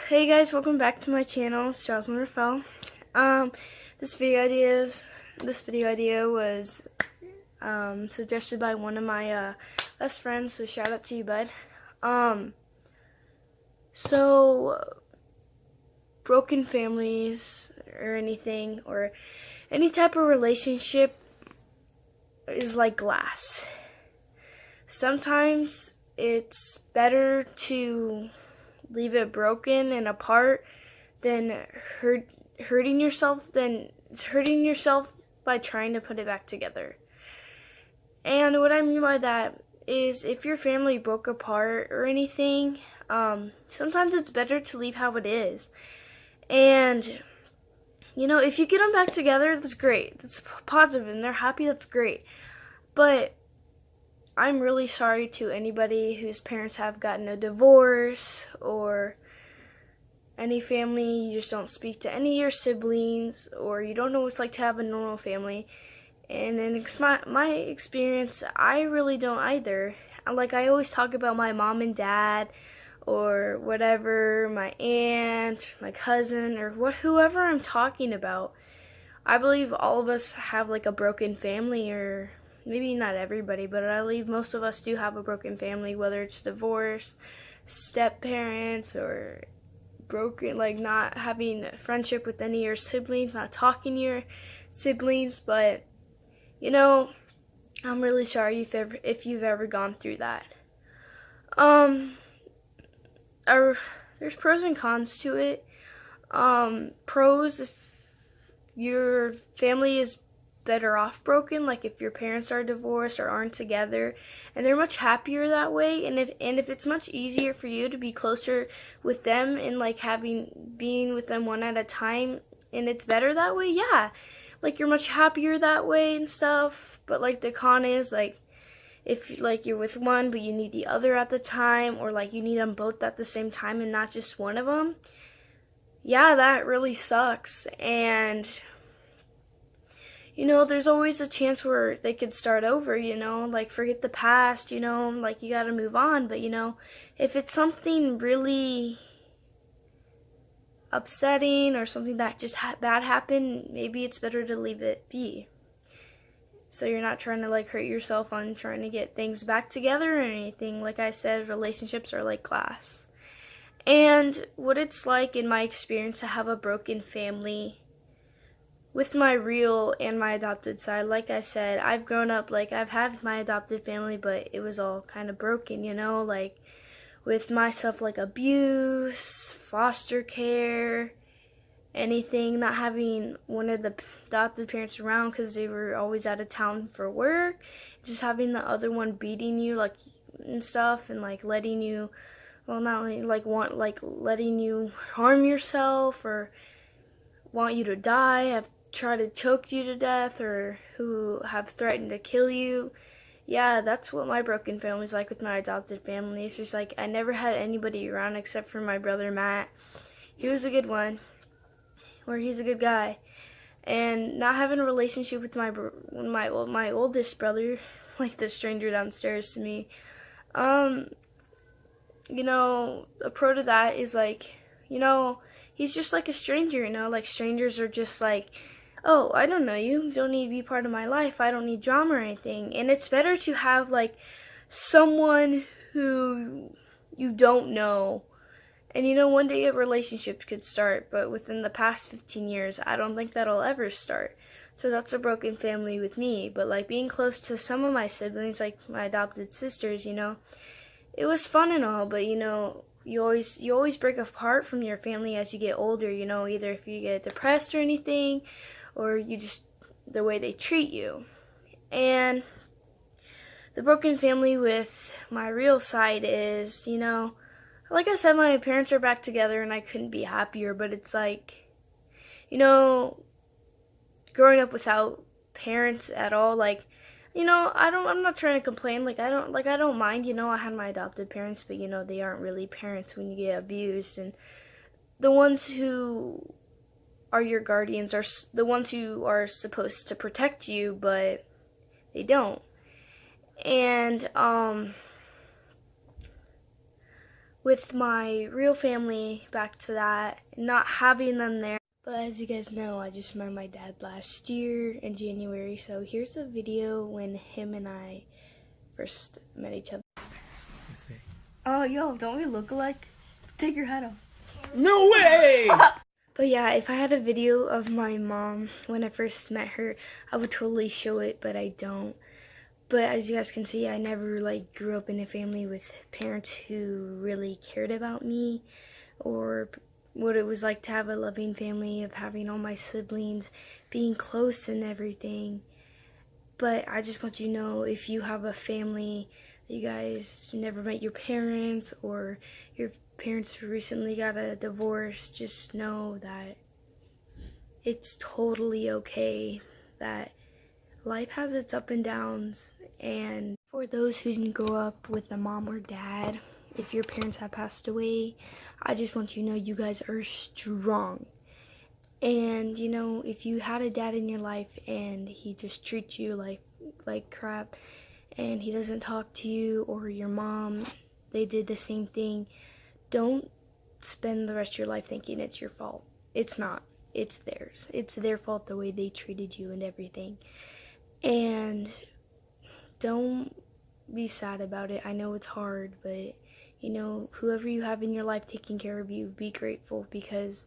Hey guys, welcome back to my channel. It's Jocelyn Rafael. This video idea was suggested by one of my best friends, so shout out to you, bud. So broken families or anything or any type of relationship is like glass. Sometimes it's better to leave it broken and apart than hurting yourself by trying to put it back together. And what I mean by that is if your family broke apart or anything, sometimes it's better to leave how it is. And if you get them back together, that's great. That's positive and they're happy, that's great. But I'm really sorry to anybody whose parents have gotten a divorce or any family you just don't speak to any of your siblings or you don't know what it's like to have a normal family. And in my experience, I really don't either. Like I always talk about my mom and dad or whatever, my aunt, my cousin, or whoever I'm talking about. I believe all of us have like a broken family, or maybe not everybody, but I believe most of us do have a broken family, whether it's divorce, step parents, or broken, like not having a friendship with any of your siblings, not talking to your siblings. But I'm really sorry if you've ever gone through that. There's pros and cons to it. Pros, if your family is better off broken, like if your parents are divorced or aren't together, and they're much happier that way, and if it's much easier for you to be closer with them and like being with them one at a time, and it's better that way, yeah, like you're much happier that way and stuff. But like the con is like if like you're with one but you need the other at the time, or like you need them both at the same time and not just one of them, yeah, that really sucks. And there's always a chance where they could start over, like forget the past, like you gotta move on. But if it's something really upsetting or something that just bad happened, maybe it's better to leave it be. So you're not trying to like hurt yourself on trying to get things back together or anything. Like I said, relationships are like glass. And what it's like in my experience to have a broken family with my real and my adopted side, like I said, I've grown up, like I've had my adopted family, but it was all kind of broken, like with my stuff like abuse, foster care, anything, not having one of the adopted parents around because they were always out of town for work, just having the other one beating you like and stuff, and like letting you, well, not like letting you harm yourself or want you to die, have tried to choke you to death, or who have threatened to kill you. Yeah, that's what my broken family's like with my adopted family. It's just like I never had anybody around except for my brother Matt. He was a good one, or he's a good guy. And not having a relationship with my oldest brother, like the stranger downstairs to me, a pro to that is like, he's just like a stranger, like strangers are just like, oh, I don't know you don't need to be part of my life, I don't need drama or anything. And it's better to have like someone who you don't know, and one day a relationship could start, but within the past 15 years I don't think that'll ever start. So that's a broken family with me. But like being close to some of my siblings, like my adopted sisters, it was fun and all, but you always break apart from your family as you get older, either if you get depressed or anything, or you just, the way they treat you. And the broken family with my real side is, like I said, my parents are back together and I couldn't be happier, but it's like, growing up without parents at all, like, I'm not trying to complain, I don't mind, I had my adopted parents, but they aren't really parents when you get abused. And the ones who are your guardians are the ones who are supposed to protect you, but they don't. And with my real family, back to that, not having them there. But as you guys know, I just met my dad last year in January, so here's a video when him and I first met each other. Oh, yo, don't we look alike? Take your hat off. No way! But yeah, if I had a video of my mom when I first met her, I would totally show it, but I don't. But as you guys can see, I never grew up in a family with parents who really cared about me, or what it was like to have a loving family, of having all my siblings, being close and everything. But I just want you to know, if you have a family that you guys never met your parents, or your parents recently got a divorce, just know that it's totally okay, that life has its up and downs. And for those who didn't grow up with a mom or dad, if your parents have passed away, I just want you to know you guys are strong. And you know, if you had a dad in your life and he just treats you like crap, and he doesn't talk to you, or your mom, they did the same thing, don't spend the rest of your life thinking it's your fault. It's not. It's theirs. It's their fault, the way they treated you and everything. And don't be sad about it. I know it's hard, but you know, whoever you have in your life taking care of you, be grateful, because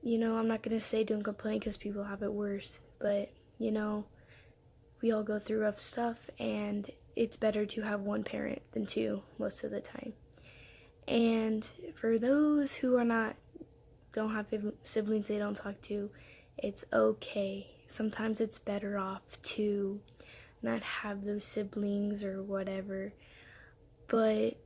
you know, I'm not going to say don't complain, because people have it worse, but you know, we all go through rough stuff, and it's better to have one parent than two most of the time. And for those who don't have siblings they don't talk to, it's okay. Sometimes it's better off to not have those siblings or whatever. But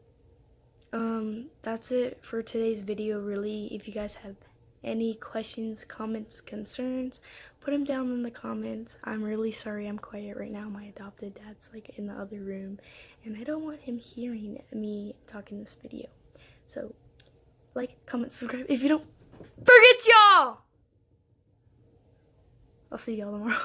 that's it for today's video, really. If you guys have any questions, comments, concerns, put them down in the comments. I'm really sorry I'm quiet right now. My adopted dad's in the other room, and I don't want him hearing me talk in this video. So, comment, subscribe. If you don't, forget y'all! I'll see y'all tomorrow.